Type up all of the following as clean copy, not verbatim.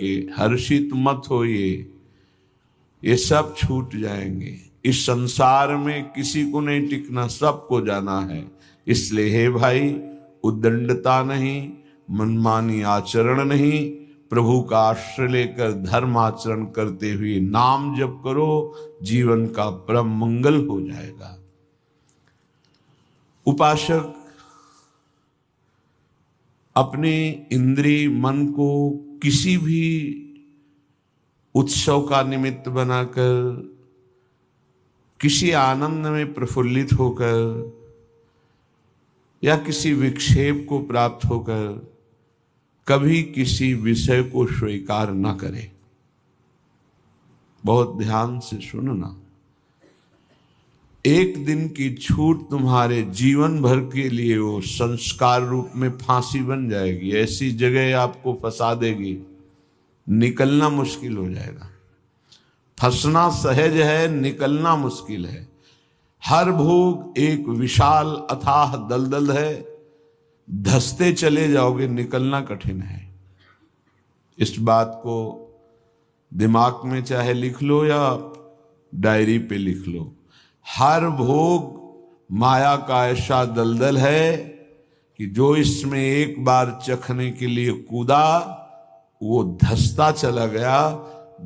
करके हर्षित मत होइए, ये सब छूट जाएंगे। इस संसार में किसी को नहीं टिकना, सबको जाना है। इसलिए हे भाई, उद्दंडता नहीं, मनमानी आचरण नहीं, प्रभु का आश्रय लेकर धर्म आचरण करते हुए नाम जप करो, जीवन का परम मंगल हो जाएगा। उपासक अपने इंद्रिय मन को किसी भी उत्सव का निमित्त बनाकर, किसी आनंद में प्रफुल्लित होकर या किसी विक्षेप को प्राप्त होकर कभी किसी विषय को स्वीकार न करे। बहुत ध्यान से सुनना, एक दिन की छूट तुम्हारे जीवन भर के लिए वो संस्कार रूप में फांसी बन जाएगी। ऐसी जगह आपको फंसा देगी, निकलना मुश्किल हो जाएगा। फंसना सहज है, निकलना मुश्किल है। हर भोग एक विशाल अथाह दलदल है, धंसते चले जाओगे, निकलना कठिन है। इस बात को दिमाग में चाहे लिख लो या डायरी पे लिख लो। हर भोग माया का ऐसा दलदल है कि जो इसमें एक बार चखने के लिए कूदा वो धंसता चला गया।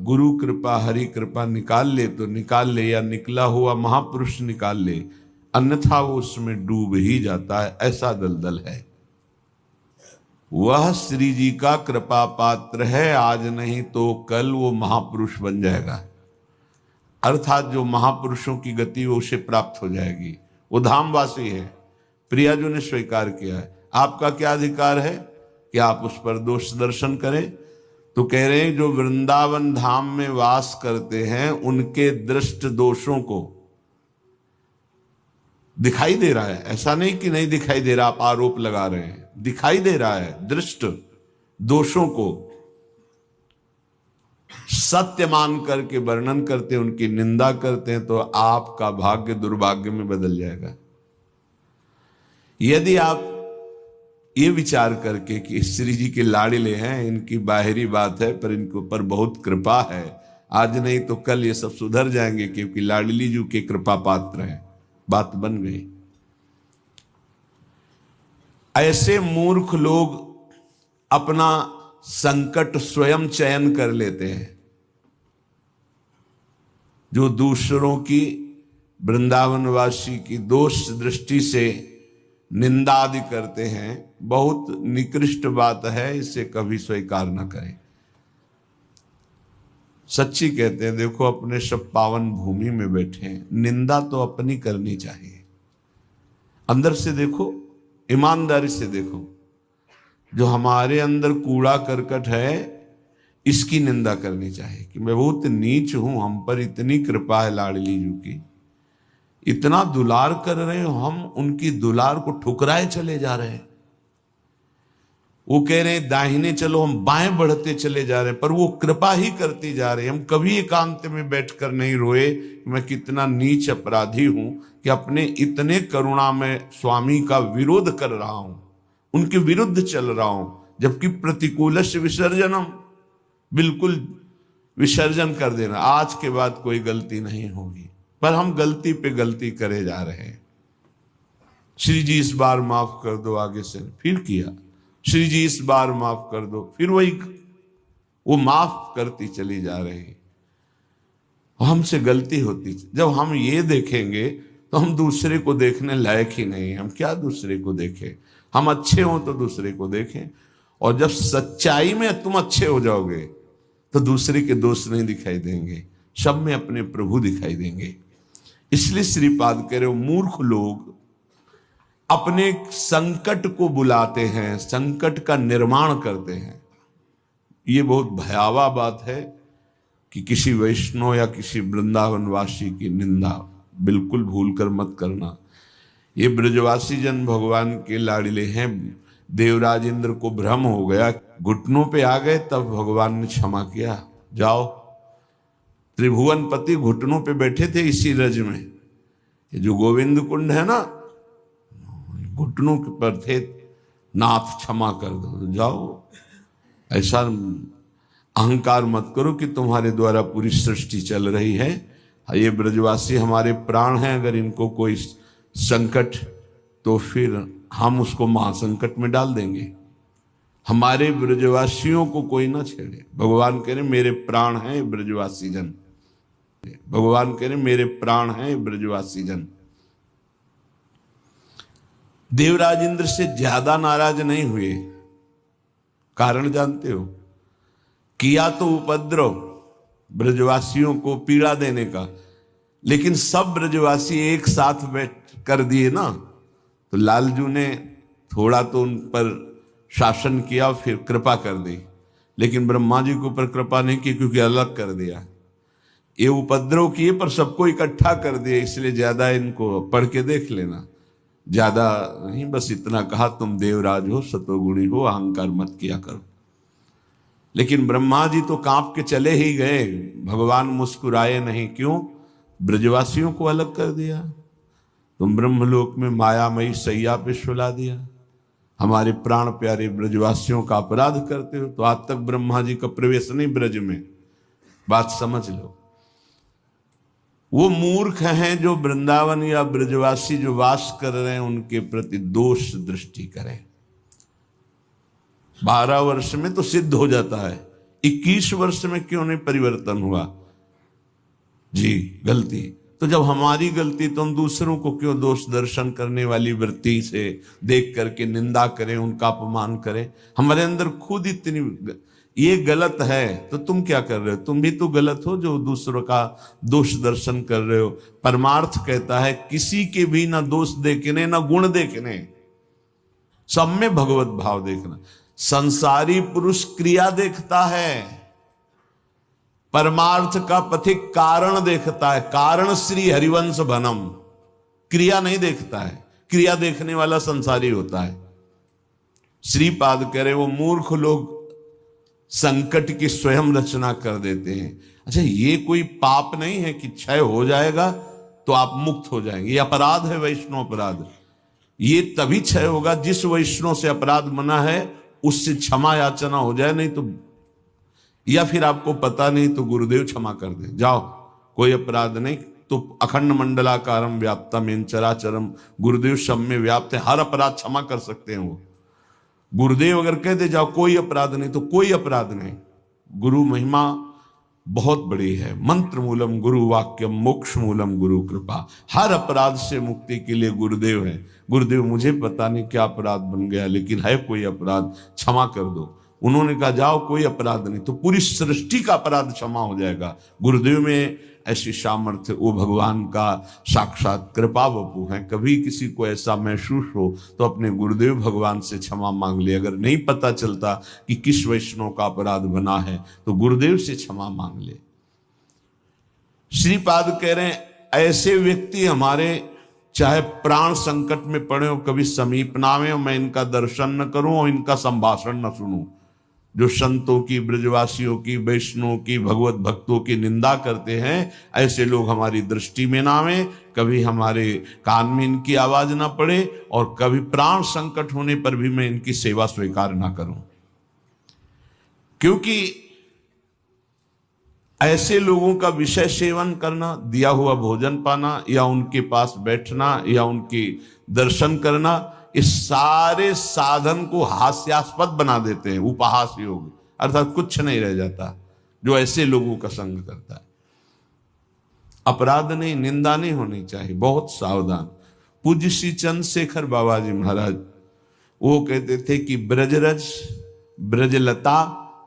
गुरु कृपा हरि कृपा निकाल ले तो निकाल ले, या निकला हुआ महापुरुष निकाल ले, अन्यथा वो उसमें डूब ही जाता है। ऐसा दलदल है। वह श्री जी का कृपा पात्र है, आज नहीं तो कल वो महापुरुष बन जाएगा। अर्थात जो महापुरुषों की गति वो उसे प्राप्त हो जाएगी। वो धामवासी है, प्रियाजू ने स्वीकार किया है। आपका क्या अधिकार है कि आप उस पर दोष दर्शन करें? तो कह रहे हैं जो वृंदावन धाम में वास करते हैं उनके दृष्ट दोषों को दिखाई दे रहा है। ऐसा नहीं कि नहीं दिखाई दे रहा, आप आरोप लगा रहे हैं, दिखाई दे रहा है। दृष्ट दोषों को सत्य मान करके वर्णन करते हैं, उनकी निंदा करते हैं, तो आपका भाग्य दुर्भाग्य में बदल जाएगा। यदि आप ये विचार करके कि श्री जी के लाड़िले हैं, इनकी बाहरी बात है पर इनके ऊपर बहुत कृपा है, आज नहीं तो कल ये सब सुधर जाएंगे क्योंकि लाडली जी के कृपा पात्र हैं, बात बन गई। ऐसे मूर्ख लोग अपना संकट स्वयं चयन कर लेते हैं। जो दूसरों की, वृंदावनवासी की दोष दृष्टि से निंदा आदि करते हैं, बहुत निकृष्ट बात है, इसे कभी स्वीकार न करें। सच्ची कहते हैं, देखो अपने सब पावन भूमि में बैठे हैं, निंदा तो अपनी करनी चाहिए। अंदर से देखो, ईमानदारी से देखो, जो हमारे अंदर कूड़ा करकट है इसकी निंदा करनी चाहिए कि मैं बहुत नीच हूं, हम पर इतनी कृपा है लाडली जी की, इतना दुलार कर रहे हो, हम उनकी दुलार को ठुकराए चले जा रहे हैं। वो कह रहे हैं दाहिने चलो, हम बाएं बढ़ते चले जा रहे हैं, पर वो कृपा ही करती जा रहे हैं। हम कभी एकांत में बैठकर नहीं रोए मैं कितना नीच अपराधी हूं कि अपने इतने करुणा में स्वामी का विरोध कर रहा हूं, उनके विरुद्ध चल रहा हूं, जबकि प्रतिकूल से विसर्जनम, बिल्कुल विसर्जन कर देना, आज के बाद कोई गलती नहीं होगी। पर हम गलती पे गलती करे जा रहे हैं। श्री जी इस बार माफ कर दो, आगे से फिर किया, श्री जी इस बार माफ कर दो, फिर वही वो माफ करती चली जा रही। हमसे गलती होती। जब हम ये देखेंगे तो हम दूसरे को देखने लायक ही नहीं। हम क्या दूसरे को देखें? हम अच्छे हों तो दूसरे को देखें, और जब सच्चाई में तुम अच्छे हो जाओगे तो दूसरे के दोष नहीं दिखाई देंगे, सब में अपने प्रभु दिखाई देंगे। इसलिए श्रीपाद कह रहे हो, मूर्ख लोग अपने संकट को बुलाते हैं, संकट का निर्माण करते हैं। ये बहुत भयावह बात है कि किसी वैष्णव या किसी वृंदावनवासी की निंदा बिल्कुल भूल कर मत करना। ये ब्रजवासी जन भगवान के लाड़िले हैं। देवराज इंद्र को भ्रम हो गया, घुटनों पे आ गए, तब भगवान ने क्षमा किया। जाओ, त्रिभुवनपति घुटनों पे बैठे थे इसी रज में। ये जो गोविंद कुंड है ना, घुटनों पर थे, नाथ क्षमा कर दो, जाओ। ऐसा अहंकार मत करो कि तुम्हारे द्वारा पूरी सृष्टि चल रही है। ये ब्रजवासी हमारे प्राण हैं, अगर इनको कोई संकट तो फिर हम उसको महासंकट में डाल देंगे। हमारे ब्रजवासियों को कोई ना छेड़े। भगवान कह रहे मेरे प्राण हैं ब्रजवासी जन, भगवान कह रहे मेरे प्राण हैं ब्रजवासी जन। देवराज इंद्र से ज्यादा नाराज नहीं हुए। कारण जानते हो? किया तो उपद्रव ब्रजवासियों को पीड़ा देने का, लेकिन सब ब्रजवासी एक साथ बैठ कर दिए ना, तो लालजू ने थोड़ा तो उन पर शासन किया, फिर कृपा कर दी, लेकिन ब्रह्मा जी के ऊपर कृपा नहीं की, क्योंकि अलग कर दिया। ये उपद्रव किए पर सबको इकट्ठा कर दिया, इसलिए ज्यादा इनको पढ़ के देख लेना, ज्यादा नहीं, बस इतना कहा तुम देवराज हो, सतोगुणी हो, अहंकार मत किया करो। लेकिन ब्रह्मा जी तो कांप के चले ही गए, भगवान मुस्कुराए नहीं। क्यों? ब्रजवासियों को अलग कर दिया। तुम ब्रह्मलोक में मायामयी सैया पे सुला दिया, हमारे प्राण प्यारे ब्रजवासियों का अपराध करते हो। तो आज तक ब्रह्मा जी का प्रवेश नहीं ब्रज में, बात समझ लो। वो मूर्ख हैं जो वृंदावन या ब्रजवासी जो वास कर रहे हैं उनके प्रति दोष दृष्टि करें। 12 वर्ष में तो सिद्ध हो जाता है, 21 वर्ष में क्यों नहीं परिवर्तन हुआ? जी गलती तो जब हमारी गलती, तो हम दूसरों को क्यों दोष दर्शन करने वाली वृत्ति से देख करके निंदा करें, उनका अपमान करें? हमारे अंदर खुद इतनी ये गलत है, तो तुम क्या कर रहे हो? तुम भी तो गलत हो जो दूसरों का दोष दर्शन कर रहे हो। परमार्थ कहता है किसी के भी ना दोष देखने ना गुण देखने, सब में भगवत भाव देखना। संसारी पुरुष क्रिया देखता है, परमार्थ का पथिक कारण देखता है। कारण श्री हरिवंश भनम, क्रिया नहीं देखता है। क्रिया देखने वाला संसारी होता है। श्रीपाद कह रहे वो मूर्ख लोग संकट की स्वयं रचना कर देते हैं। अच्छा, ये कोई पाप नहीं है कि क्षय हो जाएगा तो आप मुक्त हो जाएंगे। ये अपराध है, वैष्णव अपराध। ये तभी क्षय होगा जिस वैष्णव से अपराध बना है उससे क्षमा याचना हो जाए, नहीं तो, या फिर आपको पता नहीं तो गुरुदेव क्षमा कर दे, जाओ कोई अपराध नहीं। तो अखंड मंडलाकारम व्याप्तम चराचरम, गुरुदेव सब में व्याप्त है, हर अपराध क्षमा कर सकते हैं वो। गुरुदेव अगर कह दे जाओ कोई अपराध नहीं तो कोई अपराध नहीं। गुरु महिमा बहुत बड़ी है। मंत्र मूलम गुरु वाक्यम, मोक्ष मूलम गुरु कृपा। हर अपराध से मुक्ति के लिए गुरुदेव है। गुरुदेव मुझे पता नहीं क्या अपराध बन गया, लेकिन है कोई अपराध, क्षमा कर दो। उन्होंने कहा जाओ कोई अपराध नहीं, तो पूरी सृष्टि का अपराध क्षमा हो जाएगा। गुरुदेव में ऐसी सामर्थ्य, वो भगवान का साक्षात कृपा वपु है। कभी किसी को ऐसा महसूस हो तो अपने गुरुदेव भगवान से क्षमा मांग ले। अगर नहीं पता चलता कि किस वैष्णव का अपराध बना है तो गुरुदेव से क्षमा मांग ले। श्रीपाद कह रहे हैं ऐसे व्यक्ति हमारे चाहे प्राण संकट में पड़े हो, कभी समीप ना आवे, मैं इनका दर्शन न करूं और इनका संभाषण न सुनूं। जो संतों की, ब्रजवासियों की, वैष्णव की, भगवत भक्तों की निंदा करते हैं, ऐसे लोग हमारी दृष्टि में ना आवे, कभी हमारे कान में इनकी आवाज ना पड़े, और कभी प्राण संकट होने पर भी मैं इनकी सेवा स्वीकार ना करूं। क्योंकि ऐसे लोगों का विषय सेवन करना, दिया हुआ भोजन पाना, या उनके पास बैठना, या उनकी दर्शन करना, इस सारे साधन को हास्यास्पद बना देते हैं। उपहास योग, अर्थात कुछ नहीं रह जाता जो ऐसे लोगों का संग करता है। अपराध नहीं, निंदा नहीं होनी चाहिए, बहुत सावधान। पूज्य श्री चंद्रशेखर बाबा जी महाराज वो कहते थे कि ब्रजरज, ब्रजलता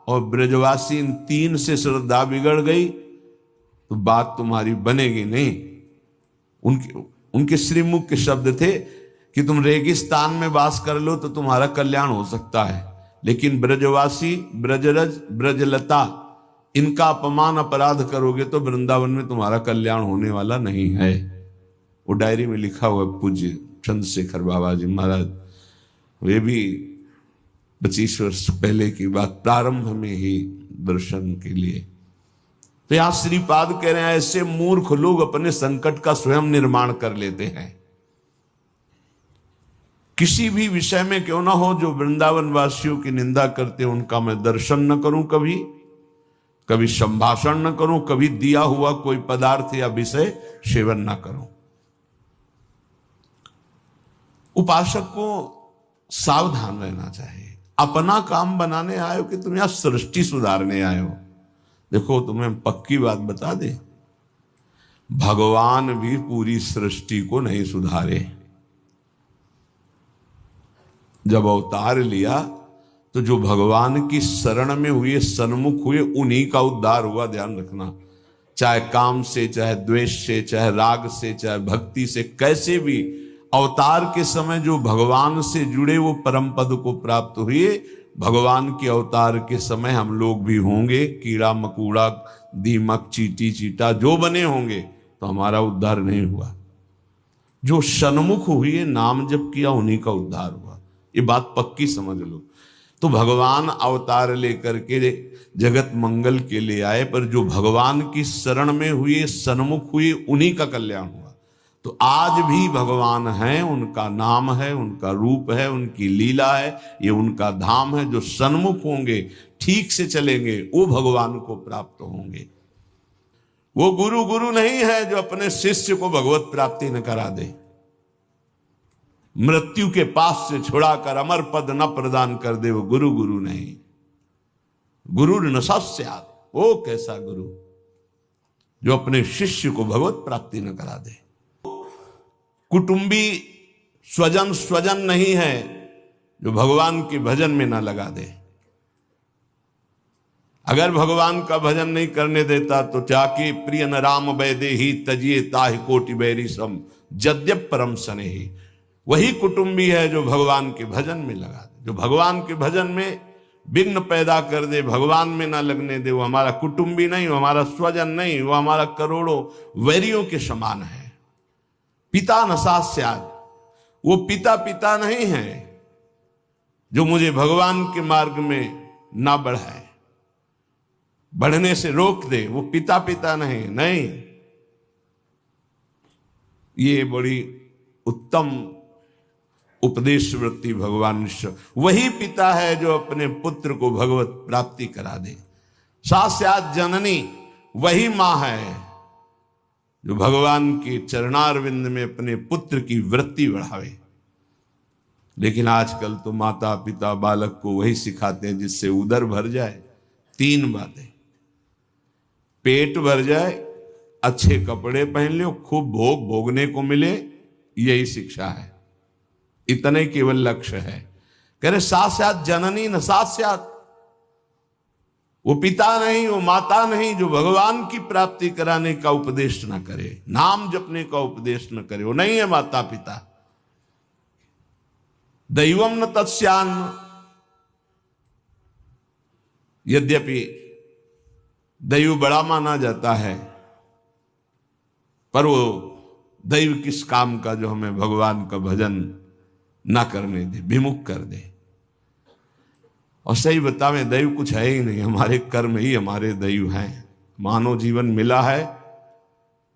और ब्रजवासी, इन तीन से श्रद्धा बिगड़ गई तो बात तुम्हारी बनेगी नहीं। उनके श्रीमुख के शब्द थे कि तुम रेगिस्तान में वास कर लो तो तुम्हारा कल्याण हो सकता है, लेकिन ब्रजवासी, ब्रजरज, ब्रजलता, इनका अपमान अपराध करोगे तो वृंदावन में तुम्हारा कल्याण होने वाला नहीं है। वो डायरी में लिखा हुआ पूज्य चंद्रशेखर बाबा जी महाराज। वे भी 25 वर्ष पहले की बात, प्रारंभ में ही दर्शन के लिए। तो यहां श्रीपाद कह रहे हैं ऐसे मूर्ख लोग अपने संकट का स्वयं निर्माण कर लेते हैं। किसी भी विषय में क्यों ना हो, जो वृंदावन वासियों की निंदा करते हैं उनका मैं दर्शन न करूं कभी, कभी संभाषण न करूं, कभी दिया हुआ कोई पदार्थ या विषय सेवन न करूं। उपासक को सावधान रहना चाहिए। अपना काम बनाने आए हो कि तुम यहां सृष्टि सुधारने आए हो? देखो तुम्हें पक्की बात बता दे, भगवान भी पूरी सृष्टि को नहीं सुधारे। जब अवतार लिया तो जो भगवान की शरण में हुए, सन्मुख हुए, उन्हीं का उद्धार हुआ। ध्यान रखना, चाहे काम से, चाहे द्वेष से, चाहे राग से, चाहे भक्ति से, कैसे भी अवतार के समय जो भगवान से जुड़े वो परम पद को प्राप्त हुए। भगवान के अवतार के समय हम लोग भी होंगे, कीड़ा मकोड़ा, दीमक, चींटी चीटा जो बने होंगे, तो हमारा उद्धार नहीं हुआ। जो सन्मुख हुए, नाम जप किया, उन्हीं का उद्धार हुआ। ये बात पक्की समझ लो। तो भगवान अवतार लेकर के जगत मंगल के लिए आए, पर जो भगवान की शरण में हुए, सन्मुख हुए, उन्हीं का कल्याण हुआ। तो आज भी भगवान हैं, उनका नाम है, उनका रूप है, उनकी लीला है, ये उनका धाम है। जो सन्मुख होंगे, ठीक से चलेंगे, वो भगवान को प्राप्त होंगे। वो गुरु नहीं है जो अपने शिष्य को भगवत प्राप्ति न करा दे, मृत्यु के पास से छुड़ाकर अमर पद न प्रदान कर दे। वो गुरु नहीं। गुरु न सस्यात्, वो कैसा गुरु जो अपने शिष्य को भगवत प्राप्ति न करा दे। कुटुंबी स्वजन नहीं है जो भगवान के भजन में ना लगा दे। अगर भगवान का भजन नहीं करने देता तो जाके प्रिय न राम वैदे ही तजिए ताहि कोटि बैरी सम जद्यप परम स्नेही। वही कुटुंबी है जो भगवान के भजन में लगा दे। जो भगवान के भजन में विघ्न पैदा कर दे, भगवान में ना लगने दे, वो हमारा कुटुंबी नहीं, वो हमारा स्वजन नहीं, वो हमारा करोड़ों वैरियों के समान है। पिता न सास्यात्, वो पिता नहीं है जो मुझे भगवान के मार्ग में ना बढ़ाए, बढ़ने से रोक दे। वो पिता नहीं। ये बड़ी उत्तम उपदेश वृत्ति भगवान वही पिता है जो अपने पुत्र को भगवत प्राप्ति करा दे। सास्यात् जननी, वही मां है जो भगवान के चरणारविंद में अपने पुत्र की वृत्ति बढ़ावे। लेकिन आजकल तो माता पिता बालक को वही सिखाते हैं जिससे उदर भर जाए। 3 बातें, पेट भर जाए, अच्छे कपड़े पहन लो, खूब भोग भोगने को मिले, यही शिक्षा है। इतने केवल लक्ष्य है। कह रहे सास्यात् जननी न सास्यात्, वो पिता नहीं, वो माता नहीं जो भगवान की प्राप्ति कराने का उपदेश न करे, नाम जपने का उपदेश न करे, वो नहीं है माता पिता। दैवम न तत्स्यान्न, यद्यपि दैव बड़ा माना जाता है, पर वो दैव किस काम का जो हमें भगवान का भजन ना करने दे, विमुख कर दे। और सही बतावें, दैव कुछ है ही नहीं, हमारे कर्म ही हमारे दैव हैं। मानव जीवन मिला है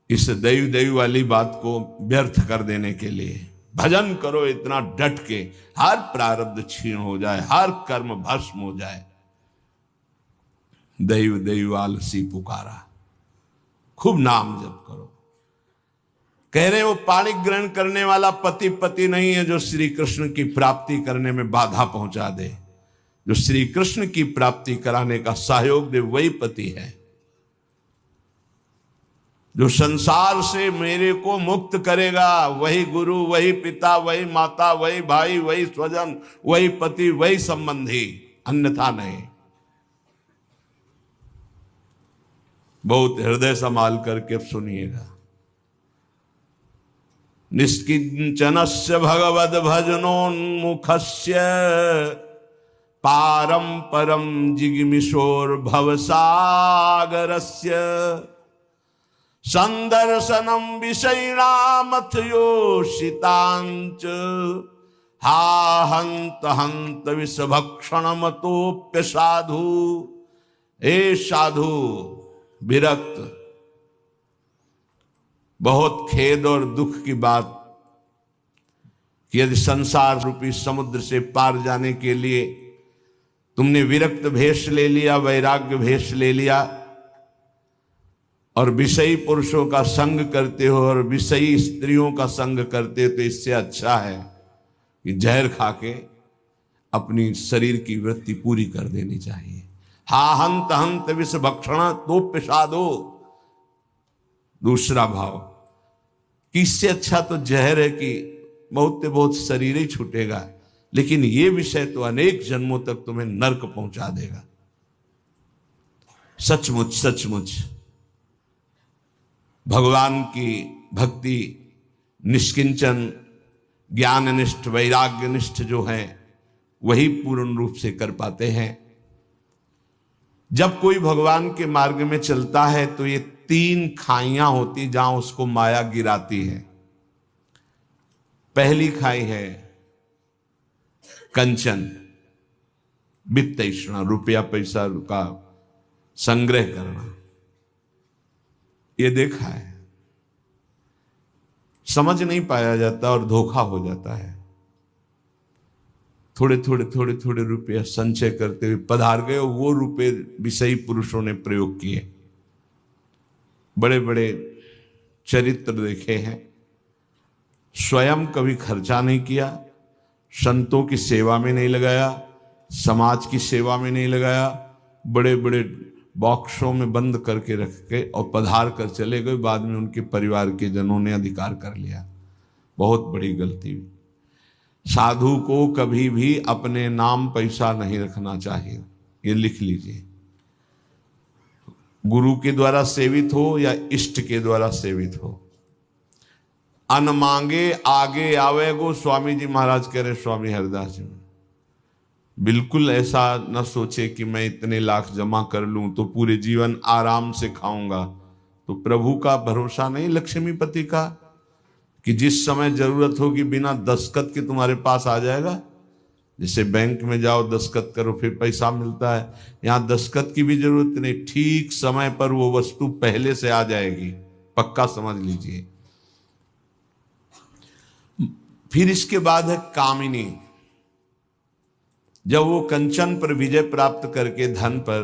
इस दैव वाली बात को व्यर्थ कर देने के लिए। भजन करो इतना डट के, हर प्रारब्ध क्षीण हो जाए, हर कर्म भस्म हो जाए। दैव आलसी पुकारा, खूब नाम जप करो। कह रहे वो पाणी ग्रहण करने वाला पति नहीं है जो श्री कृष्ण की प्राप्ति करने में बाधा पहुंचा दे। जो श्री कृष्ण की प्राप्ति कराने का सहयोग दे वही पति है। जो संसार से मेरे को मुक्त करेगा वही गुरु, वही पिता, वही माता, वही भाई, वही स्वजन, वही पति, वही संबंधी, अन्यथा नहीं। बहुत हृदय संभाल करके अब सुनिएगा। निष्किंचनस्य भगवद भजनोन्मुखस्य पारम परम जिगमिशोर भवसागरस्य संदर्शनम विषयिणामथ योषितांच हा हंत हंत विषभक्षण मतोप्य साधु। ए साधु विरक्त, बहुत खेद और दुख की बात कि यदि संसार रूपी समुद्र से पार जाने के लिए तुमने विरक्त भेष ले लिया, वैराग्य भेष ले लिया, और विषयी पुरुषों का संग करते हो और विषयी स्त्रियों का संग करते हो, तो इससे अच्छा है कि जहर खा के अपनी शरीर की वृत्ति पूरी कर देनी चाहिए। हा हंत हंत विष भक्षण तो पिशादो, दूसरा भाव कि इससे अच्छा तो जहर है कि बहुत से बहुत शरीर ही छूटेगा, लेकिन ये विषय तो अनेक जन्मों तक तुम्हें नरक पहुंचा देगा। सचमुच सचमुच भगवान की भक्ति निष्किंचन ज्ञाननिष्ठ वैराग्यनिष्ठ जो है वही पूर्ण रूप से कर पाते हैं। जब कोई भगवान के मार्ग में चलता है तो ये 3 खाइयां होती जहां उसको माया गिराती है। पहली खाई है कंचन, वित्त तृष्णा, रुपया पैसा का संग्रह करना। ये देखा है, समझ नहीं पाया जाता और धोखा हो जाता है। थोड़े थोड़े रुपया संचय करते हुए पधार गए, वो रुपए विषयी पुरुषों ने प्रयोग किए। बड़े बड़े चरित्र देखे हैं, स्वयं कभी खर्चा नहीं किया, संतों की सेवा में नहीं लगाया, समाज की सेवा में नहीं लगाया, बड़े बड़े बॉक्सों में बंद करके रख के और पधार कर चले गए। बाद में उनके परिवार के जनों ने अधिकार कर लिया। बहुत बड़ी गलती हुई। साधु को कभी भी अपने नाम पैसा नहीं रखना चाहिए, ये लिख लीजिए। गुरु के द्वारा सेवित हो या इष्ट के द्वारा सेवित हो, अन मांगे आगे आवे गो, स्वामी जी महाराज कह रहे, स्वामी हरिदास जी। बिल्कुल ऐसा न सोचे कि मैं इतने लाख जमा कर लूं तो पूरे जीवन आराम से खाऊंगा। तो प्रभु का भरोसा नहीं, लक्ष्मीपति का, कि जिस समय जरूरत होगी बिना दस्तखत के तुम्हारे पास आ जाएगा। जैसे बैंक में जाओ दस्तखत करो फिर पैसा मिलता है, यहां दस्तखत की भी जरूरत नहीं, ठीक समय पर वो वस्तु पहले से आ जाएगी, पक्का समझ लीजिए। फिर इसके बाद है कामिनी। जब वो कंचन पर विजय प्राप्त करके धन पर,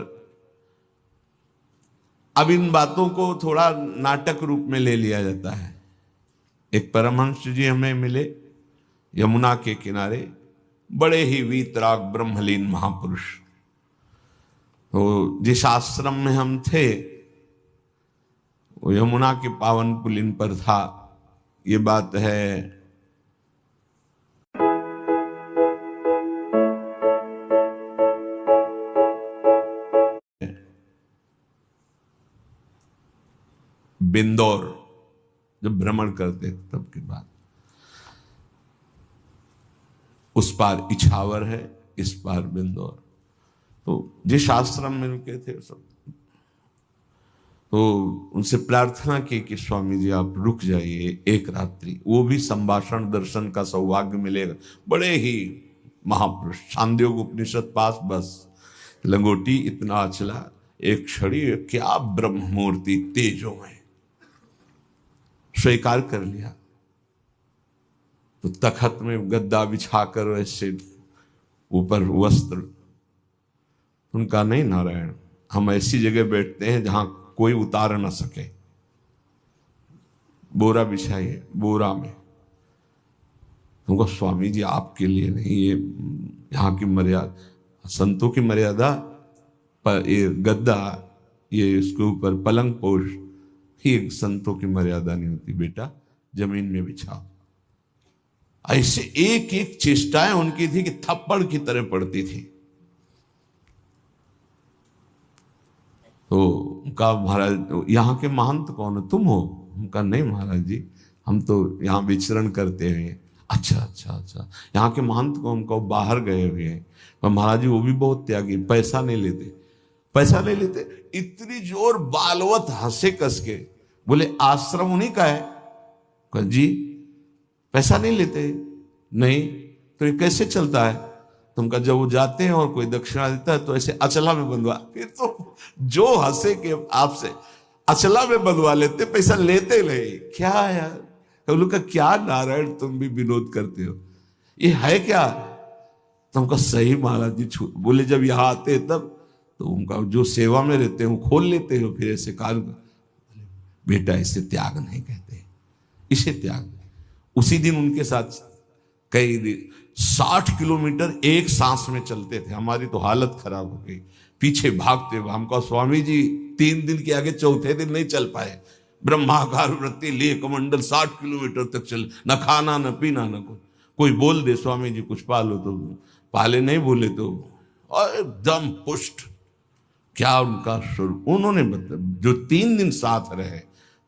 अब इन बातों को थोड़ा नाटक रूप में ले लिया जाता है। एक परमहंस जी हमें मिले यमुना के किनारे, बड़े ही वीतराग ब्रह्मलीन महापुरुष। तो जिस आश्रम में हम थे वो यमुना के पावन पुलिन पर था। ये बात है बिंदौर, जब भ्रमण करते तब की बात। उस पार इछावर है, इस पार बिंदौर। तो जिस आश्रम में रुके थे सब, तो उनसे प्रार्थना की कि स्वामी जी आप रुक जाइए एक रात्रि, वो भी संभाषण दर्शन का सौभाग्य मिलेगा। बड़े ही महापुरुष, छांदोग्य उपनिषद पास, बस लंगोटी इतना अचला, एक छड़ी, क्या ब्रह्म मूर्ति तेजो में, स्वीकार कर लिया। तो तखत में गद्दा बिछाकर वैसे ऊपर वस्त्र, उनका नहीं नारायण, हम ऐसी जगह बैठते हैं जहां कोई उतार ना सके। बोरा बिछाइए, बोरा में। तुमको स्वामी जी आपके लिए नहीं, ये यहाँ की मर्यादा, संतों की मर्यादा पर ये गद्दा, ये इसके ऊपर पलंग पोष, ये संतों की मर्यादा नहीं होती बेटा, जमीन में बिछाओ। ऐसे एक एक चेष्टाएं उनकी थी कि थप्पड़ की तरह पड़ती थी। तो उनका महाराज, यहाँ के महंत कौन है, तुम हो? उनका नहीं महाराज जी, हम तो यहाँ विचरण करते हुए। अच्छा, यहाँ के महंत कौन? उनका बाहर गए हुए हैं। महाराज जी वो भी बहुत त्यागी, पैसा नहीं लेते, पैसा नहीं लेते। इतनी जोर बालवत हंसे कस के, बोले आश्रम उन्हीं का है? कहा जी पैसा नहीं लेते। नहीं तो ये कैसे चलता है? तुमका जब वो जाते हैं और कोई दक्षिणा देता है तो ऐसे अचला में बंधवा, फिर तो जो हंसे के आपसे अचला में बंधवा लेते, पैसा लेते नहीं। क्या यार, हम लोग का क्या नारायण, तुम भी विनोद करते हो, ये है क्या? तुमका सही महाराज जी। बोले जब यहाँ आते तब तो उनका जो सेवा में रहते हैं वो खोल लेते हो, फिर ऐसे कार्य। बेटा इसे त्याग नहीं कहते, इसे त्याग। उसी दिन उनके साथ कई 60 किलोमीटर एक सांस में चलते थे। हमारी तो हालत खराब हो गई, पीछे भागते हुए। हमको स्वामी जी 3 दिन के आगे चौथे दिन नहीं चल पाए। ब्रह्माकार वृत्ति लिए कमंडल 60 किलोमीटर तक चल, न खाना न पीना न कुछ। कोई बोल दे स्वामी जी कुछ पालो तो पाले, नहीं बोले तो और एकदम पुष्ट। क्या उनका स्वरूप उन्होंने मतलब जो 3 दिन साथ रहे,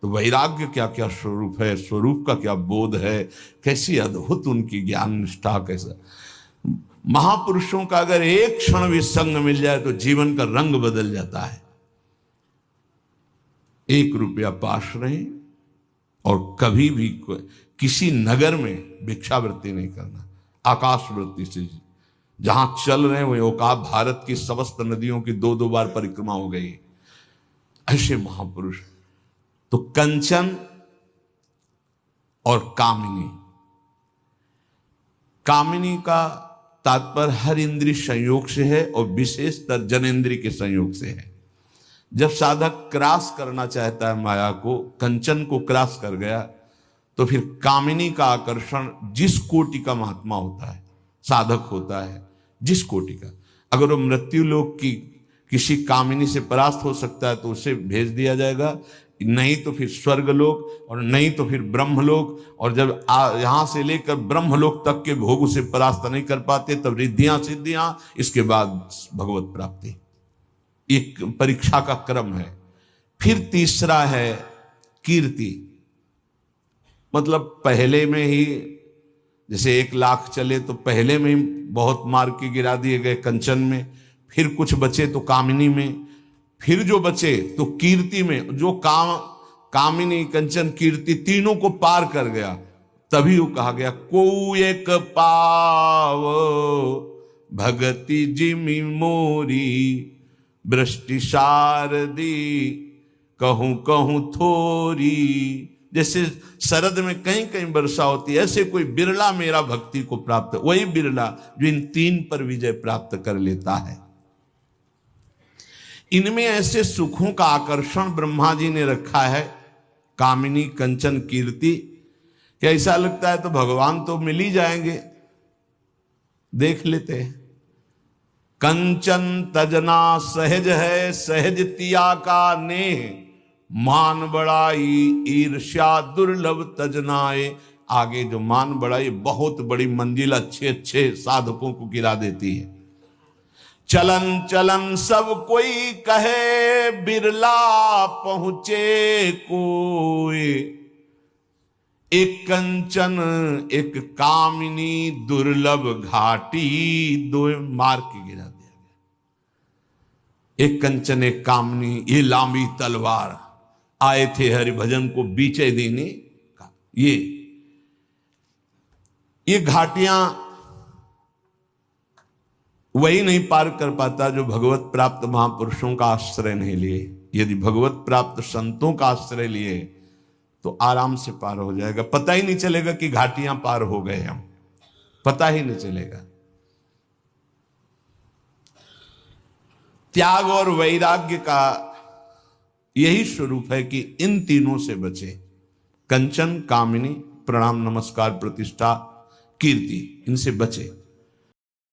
तो वैराग्य क्या क्या स्वरूप है, स्वरूप का क्या बोध है, कैसी अद्भुत उनकी ज्ञान निष्ठा। कैसा महापुरुषों का अगर एक क्षण भी संग मिल जाए तो जीवन का रंग बदल जाता है। 1 रुपया पास रहे और कभी भी किसी नगर में भिक्षावृत्ति नहीं करना, आकाश वृत्ति से जहां चल रहे हैं वही औकात। भारत की समस्त नदियों की 2-2 बार परिक्रमा हो गई। ऐसे महापुरुष। तो कंचन और कामिनी, कामिनी का तात्पर्य हर इंद्रिय संयोग से है और विशेषतर जनेन्द्रिय के संयोग से है। जब साधक क्रॉस करना चाहता है माया को, कंचन को क्रॉस कर गया, तो फिर कामिनी का आकर्षण जिस कोटि का महात्मा होता है, साधक होता है, जिस कोटि का, अगर वो मृत्यु लोक की किसी कामिनी से परास्त हो सकता है तो उसे भेज दिया जाएगा, नहीं तो फिर स्वर्गलोक, और नहीं तो फिर ब्रह्मलोक। और जब यहां से लेकर ब्रह्मलोक तक के भोग उसे परास्त नहीं कर पाते, तब रिद्धियां सिद्धियां, इसके बाद भगवत प्राप्ति। एक परीक्षा का क्रम है। फिर तीसरा है कीर्ति, मतलब पहले में ही जैसे 1 लाख चले तो पहले में ही बहुत मार के गिरा दिए गए कंचन में, फिर कुछ बचे तो कामिनी में, फिर जो बचे तो कीर्ति में। जो कामिनी कंचन कीर्ति तीनों को पार कर गया, तभी वो कहा गया को एक पाव भगति जिमि मोरी वृष्टि शारदी कहूं कहूं थोरी। जैसे शरद में कहीं कहीं वर्षा होती है, ऐसे कोई बिरला मेरा भक्ति को प्राप्त, वही बिरला जो इन 3 पर विजय प्राप्त कर लेता है। इनमें ऐसे सुखों का आकर्षण ब्रह्मा जी ने रखा है, कामिनी कंचन कीर्ति, कि ऐसा लगता है तो भगवान तो मिल ही जाएंगे। देख लेते हैं, कंचन तजना सहज है, सहज तिया का नेह, मान बड़ाई ईर्ष्या दुर्लभ तजनाए। आगे जो मान बड़ाई बहुत बड़ी मंजिल अच्छे अच्छे साधकों को गिरा देती है। चलन चलन सब कोई कहे, बिरला पहुंचे कोई। एक कंचन एक कामिनी दुर्लभ घाटी, 2 मार के गिरा दिया गया। एक कंचन एक कामिनी, ये लांबी तलवार, आए थे हरिभजन को बीचे देने। ये घाटियां वही नहीं पार कर पाता जो भगवत प्राप्त महापुरुषों का आश्रय नहीं लिए। यदि भगवत प्राप्त संतों का आश्रय लिए तो आराम से पार हो जाएगा। पता ही नहीं चलेगा कि घाटियां पार हो गए हम, पता ही नहीं चलेगा। त्याग और वैराग्य का यही स्वरूप है कि इन तीनों से बचे। कंचन, कामिनी, प्रणाम नमस्कार प्रतिष्ठा, कीर्ति, इनसे बचे।